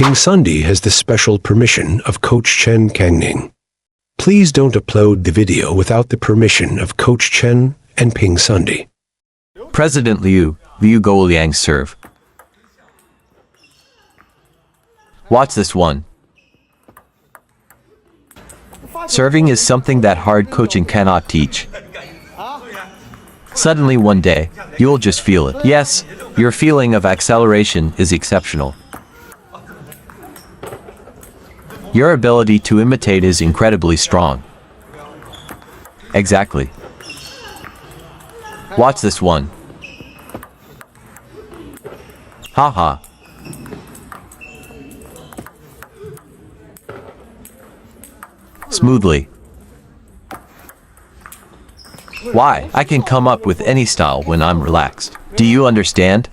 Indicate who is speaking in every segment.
Speaker 1: PingSunday has the special permission of Coach Chen Kangning. Please don't upload the video without the permission of Coach Chen and PingSunday.
Speaker 2: President Liu Guoliang serve. Watch this one. Serving is something that hard coaching cannot teach. Suddenly one day, you'll just feel it. Yes, your feeling of acceleration is exceptional. Your ability to imitate is incredibly strong. Exactly. Watch this one. Haha. Smoothly. Why? I can come up with any style when I'm relaxed. Do you understand?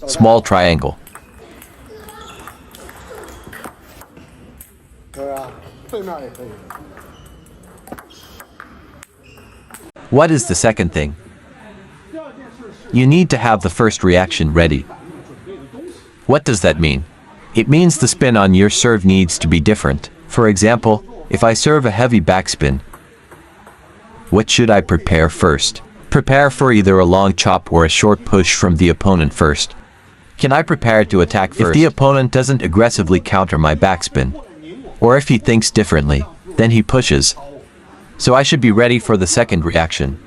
Speaker 2: Small triangle. What is the second thing? You need to have the first reaction ready. What does that mean? It means the spin on your serve needs to be different. For example, if I serve a heavy backspin, what should I prepare first? Prepare for either a long chop or a short push from the opponent first. Can I prepare to attack first? If the opponent doesn't aggressively counter my backspin, or if he thinks differently, then he pushes. So I should be ready for the second reaction.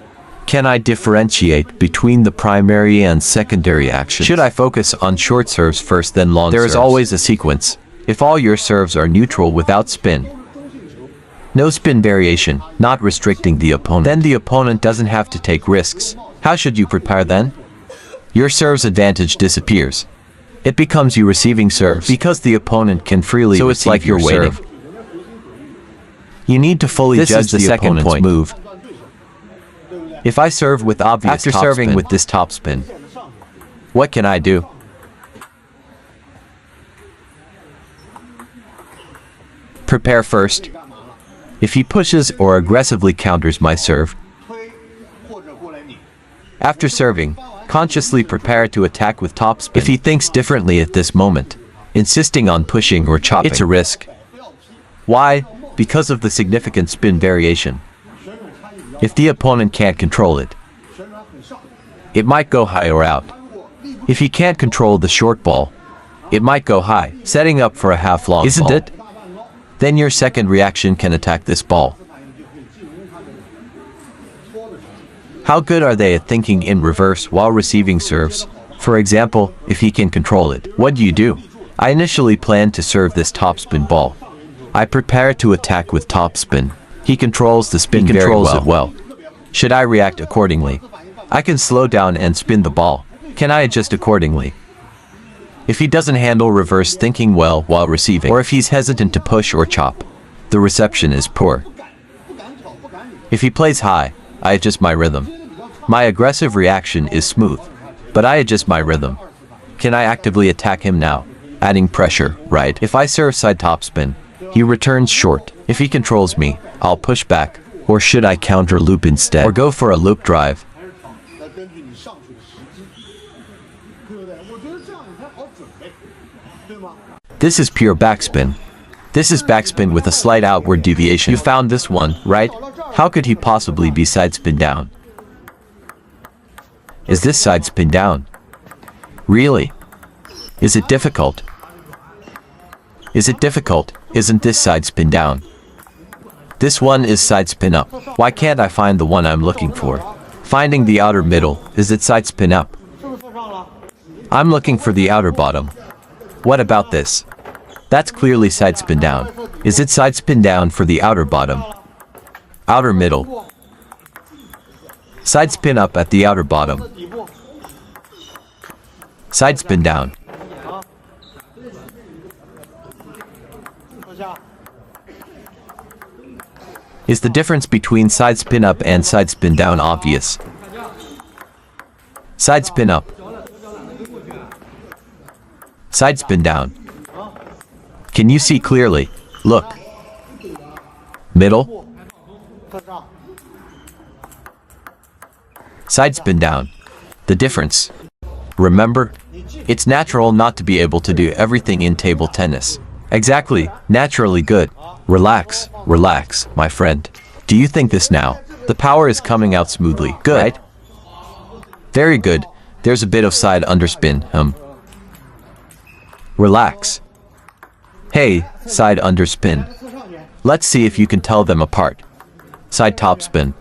Speaker 2: Can I differentiate between the primary and secondary actions? Should I focus on short serves first then long serves? There is always a sequence. If all your serves are neutral without spin, no spin variation, not restricting the opponent, then the opponent doesn't have to take risks. How should you prepare then? Your serve's advantage disappears. It becomes you receiving serves because the opponent can freely receive. So it's like you're waiting. You need to fully judge the opponent's move. If I serve with obvious after serving spin with this topspin, what can I do? Prepare first. If he pushes or aggressively counters my serve, after serving, consciously prepare to attack with topspin. If he thinks differently at this moment, insisting on pushing or chopping, it's a risk. Why? Because of the significant spin variation. If the opponent can't control it, it might go high or out. If he can't control the short ball, it might go high, setting up for a half-long ball. Isn't it? Then your second reaction can attack this ball. How good are they at thinking in reverse while receiving serves? For example, if he can control it, what do? I initially planned to serve this topspin ball. I prepare to attack with topspin. He controls the spin very well. Should I react accordingly? I can slow down and spin the ball. Can I adjust accordingly? If he doesn't handle reverse thinking well while receiving, or if he's hesitant to push or chop, the reception is poor. If he plays high, I adjust my rhythm. My aggressive reaction is smooth, but I adjust my rhythm. Can I actively attack him now? Adding pressure, right? If I serve side topspin, he returns short. If he controls me, I'll push back. Or should I counter loop instead? Or go for a loop drive? This is pure backspin. This is backspin with a slight outward deviation. You found this one, right? How could he possibly be side spin down? Is this side spin down? Really? Is it difficult? Is it difficult? Isn't this side spin down? This one is side spin up. Why can't I find the one I'm looking for? Finding the outer middle, is it side spin up? I'm looking for the outer bottom. What about this? That's clearly side spin down. Is it side spin down for the outer bottom? Outer middle. Side spin up at the outer bottom. Side spin down. Is the difference between side spin up and side spin down obvious? Side spin up. Side spin down. Can you see clearly? Look. Middle. Side spin down. The difference. Remember? It's natural not to be able to do everything in table tennis. Exactly, naturally good. Relax, relax, my friend. Do you think this now? The power is coming out smoothly. Good. Right? Very good. There's a bit of side underspin, Relax. Hey, side underspin. Let's see if you can tell them apart. Side topspin.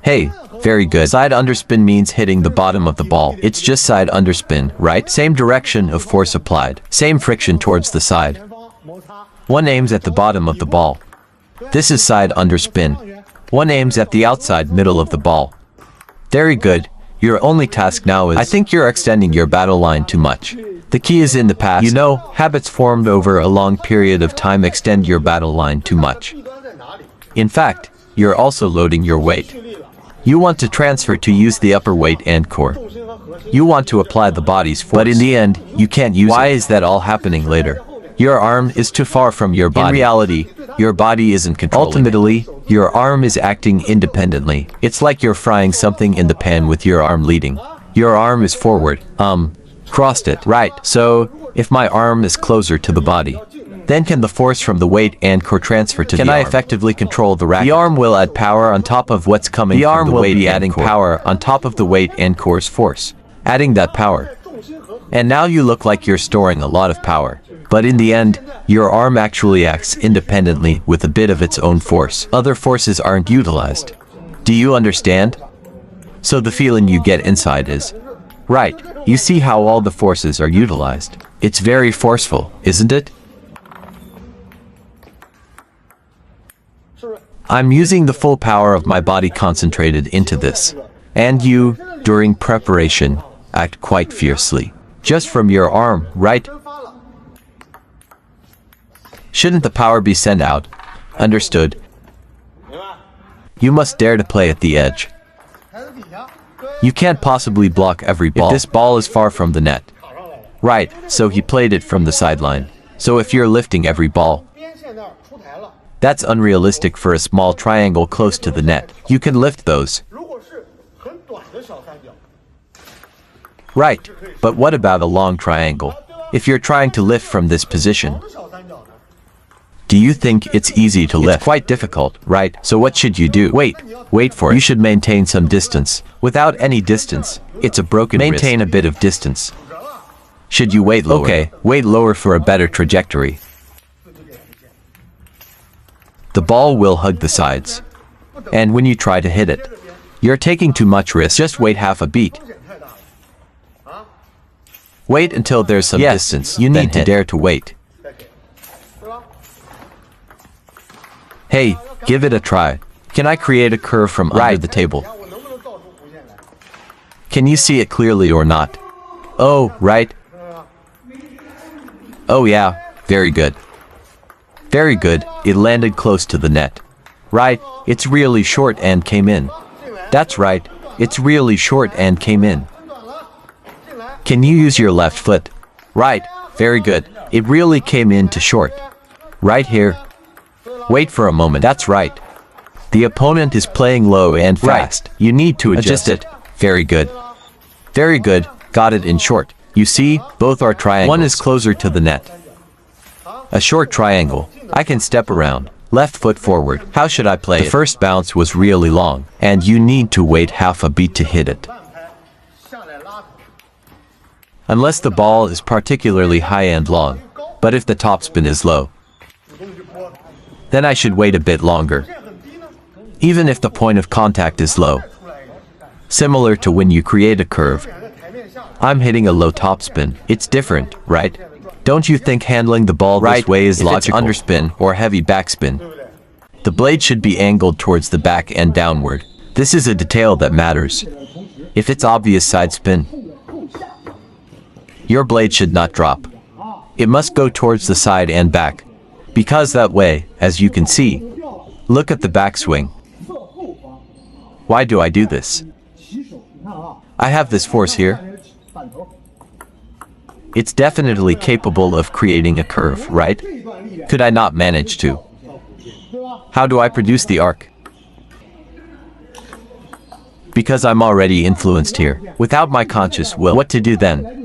Speaker 2: Hey, very good. Side underspin means hitting the bottom of the ball. It's just side underspin, right? Same direction of force applied. Same friction towards the side. One aims at the bottom of the ball. This is side underspin. One aims at the outside middle of the ball. Very good. Your only task now is... I think you're extending your battle line too much. The key is in the past. You know, habits formed over a long period of time extend your battle line too much. In fact, you're also loading your weight. You want to transfer to use the upper weight and core. You want to apply the body's force. But in the end, you can't use it. Why is that all happening later? Your arm is too far from your body. In reality, your body isn't controlling. Ultimately, your arm is acting independently. It's like you're frying something in the pan with your arm leading. Your arm is forward. Crossed it. Right. So, if my arm is closer to the body, then can the force from the weight and core transfer to the arm? Can I effectively control the racket? The arm will add power on top of what's coming from the weight. The arm will be adding power on top of the weight and core's force. Adding that power. And now you look like you're storing a lot of power. But in the end, your arm actually acts independently with a bit of its own force. Other forces aren't utilized. Do you understand? So the feeling you get inside is, right, you see how all the forces are utilized. It's very forceful, isn't it? I'm using the full power of my body concentrated into this. And you, during preparation, act quite fiercely. Just from your arm, right? Shouldn't the power be sent out? Understood. You must dare to play at the edge. You can't possibly block every ball. If this ball is far from the net. Right, so he played it from the sideline. So if you're lifting every ball, that's unrealistic for a small triangle close to the net. You can lift those. Right, but what about a long triangle? If you're trying to lift from this position, do you think it's easy to lift? It's quite difficult, right? So what should you do? Wait for it. You should maintain some distance. Without any distance, it's a broken wrist. Maintain a bit of distance. Should you weight lower? Okay, weight lower for a better trajectory. The ball will hug the sides. And when you try to hit it, you're taking too much risk. Just wait half a beat. Wait until there's some distance. You need to dare to wait. Hey, give it a try. Can I create a curve from under the table? Can you see it clearly or not? Oh, right. Oh yeah, very good. Very good, it landed close to the net. Right, it's really short and came in. That's right, it's really short and came in. Can you use your left foot? Right, very good, it really came in to short. Right here. Wait for a moment, that's right. The opponent is playing low and fast. Right. You need to adjust it. Very good. Very good, got it in short. You see, both are triangles. One is closer to the net. A short triangle. I can step around. Left foot forward. How should I play it? The first bounce was really long, and you need to wait half a beat to hit it. Unless the ball is particularly high and long. But if the topspin is low, then I should wait a bit longer. Even if the point of contact is low. Similar to when you create a curve. I'm hitting a low topspin. It's different, right? Don't you think handling the ball this way is logical? If it's underspin or heavy backspin, the blade should be angled towards the back and downward. This is a detail that matters. If it's obvious side spin, your blade should not drop. It must go towards the side and back. Because that way, as you can see, look at the backswing. Why do I do this? I have this force here. It's definitely capable of creating a curve, right? Could I not manage to? How do I produce the arc? Because I'm already influenced here, without my conscious will. What to do then?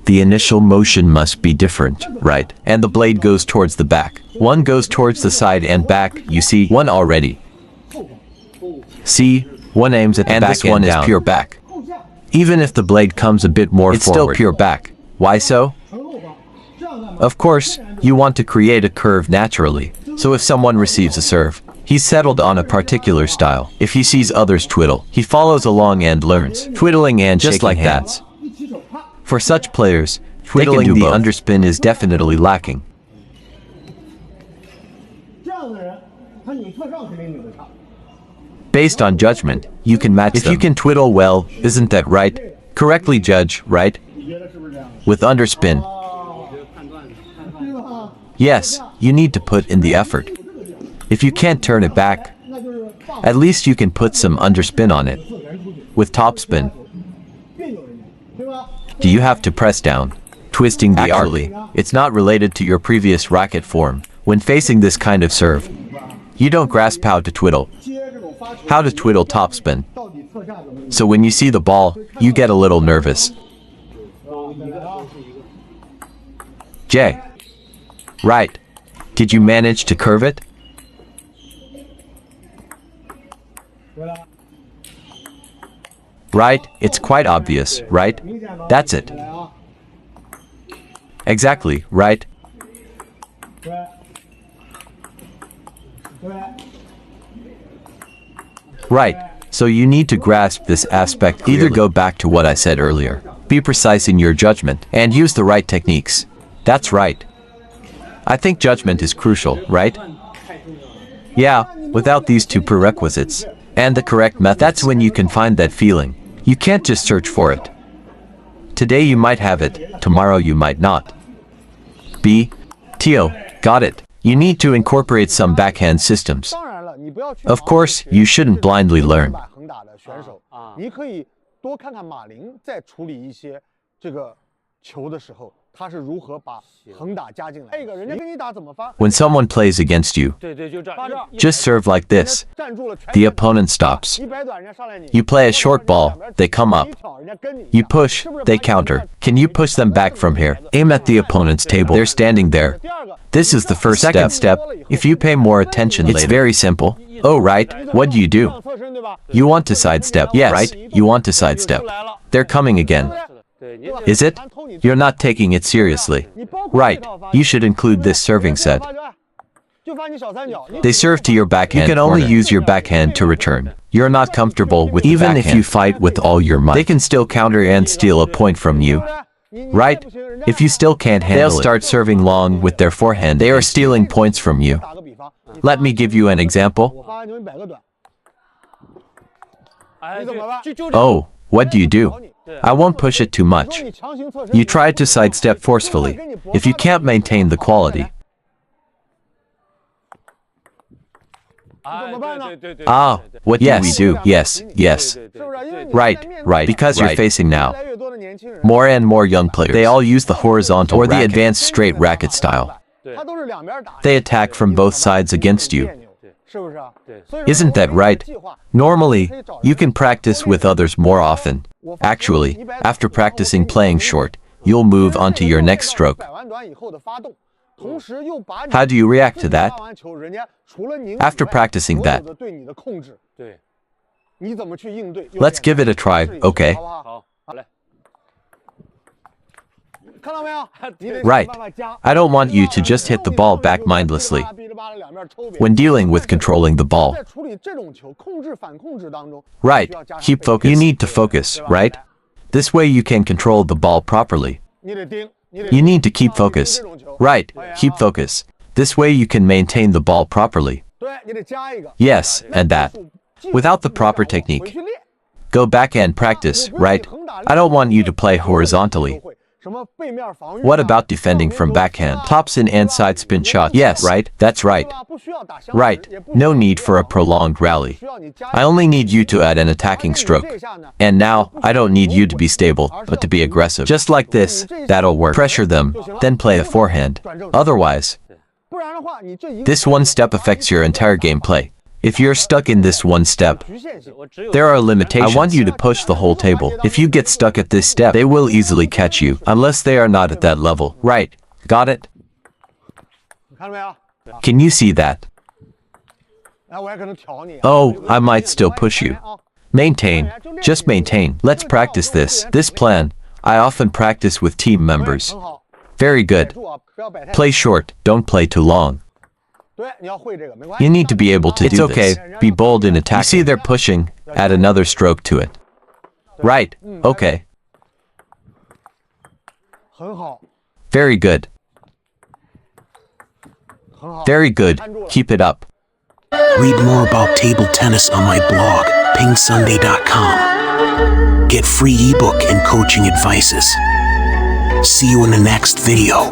Speaker 2: The initial motion must be different, right? And the blade goes towards the back. One goes towards the side and back, you see, one already. See, one aims at the back and this one is pure back. Even if the blade comes a bit more it's forward, still pure back. Why so? Of course, you want to create a curve naturally. So if someone receives a serve, he's settled on a particular style. If he sees others twiddle, he follows along and learns. Twiddling and just shaking like hands. For such players, twiddling the underspin is definitely lacking. Based on judgment, you can match them. If you can twiddle well, isn't that right? Correctly judge, right? With underspin. Yes, you need to put in the effort. If you can't turn it back, at least you can put some underspin on it. With topspin. Do you have to press down? Twisting the actually, it's not related to your previous racket form. When facing this kind of serve, you don't grasp how to twiddle. How to twiddle topspin. So when you see the ball, you get a little nervous. J. Right. Did you manage to curve it? Right, it's quite obvious, right? That's it. Exactly, right? Right, so you need to grasp this aspect clearly. Either go back to what I said earlier, be precise in your judgment, and use the right techniques. That's right. I think judgment is crucial, right? Yeah, without these two prerequisites, and the correct method, that's when you can find that feeling. You can't just search for it. Today you might have it, tomorrow you might not. B. Tio, got it. You need to incorporate some backhand systems. Of course, you shouldn't blindly learn. When someone plays against you, just serve like this. The opponent stops. You play a short ball, they come up. You push, they counter. Can you push them back from here? Aim at the opponent's table. They're standing there. This is the first step. Second step, if you pay more attention later. It's very simple. Oh right, what do? You want to sidestep. Yes, right? You want to sidestep. They're coming again. Is it? You're not taking it seriously. Right, you should include this serving set. They serve to your backhand. You can only use your backhand to return. You're not comfortable with the backhand. Even if you fight with all your might, they can still counter and steal a point from you. Right? If you still can't handle it, they'll start serving long with their forehand. They are stealing points from you. Let me give you an example. Oh, what do? I won't push it too much. You try to sidestep forcefully. If you can't maintain the quality. Ah, what do we do? Yes, yes. Right, because you're facing now. More and more young players. They all use the horizontal or the advanced straight racket style. They attack from both sides against you. Isn't that right? Normally, you can practice with others more often. Actually, after practicing playing short, you'll move on to your next stroke. How do you react to that? After practicing that, let's give it a try, okay? Right. I don't want you to just hit the ball back mindlessly. When dealing with controlling the ball. Right. Keep focus. You need to focus, right? This way you can control the ball properly. You need to keep focus. Right. Keep focus. This way you can maintain the ball properly. Yes, and that. Without the proper technique. Go back and practice, right? I don't want you to play horizontally. What about defending from backhand? Topspin and side spin shots. Yes, right? That's right. Right. No need for a prolonged rally. I only need you to add an attacking stroke. And now, I don't need you to be stable, but to be aggressive. Just like this, that'll work. Pressure them, then play a forehand. Otherwise, this one step affects your entire gameplay. If you're stuck in this one step, there are limitations. I want you to push the whole table. If you get stuck at this step, they will easily catch you, unless they are not at that level. Right. Got it? Can you see that? Oh, I might still push you. Maintain. Just maintain. Let's practice this. This plan, I often practice with team members. Very good. Play short. Don't play too long. You need to be able to do this. It's okay. Be bold in attack. You see they're pushing. Add another stroke to it. Right. Okay. Very good. Very good. Keep it up.
Speaker 3: Read more about table tennis on my blog, PingSunday.com. Get free ebook and coaching advices. See you in the next video.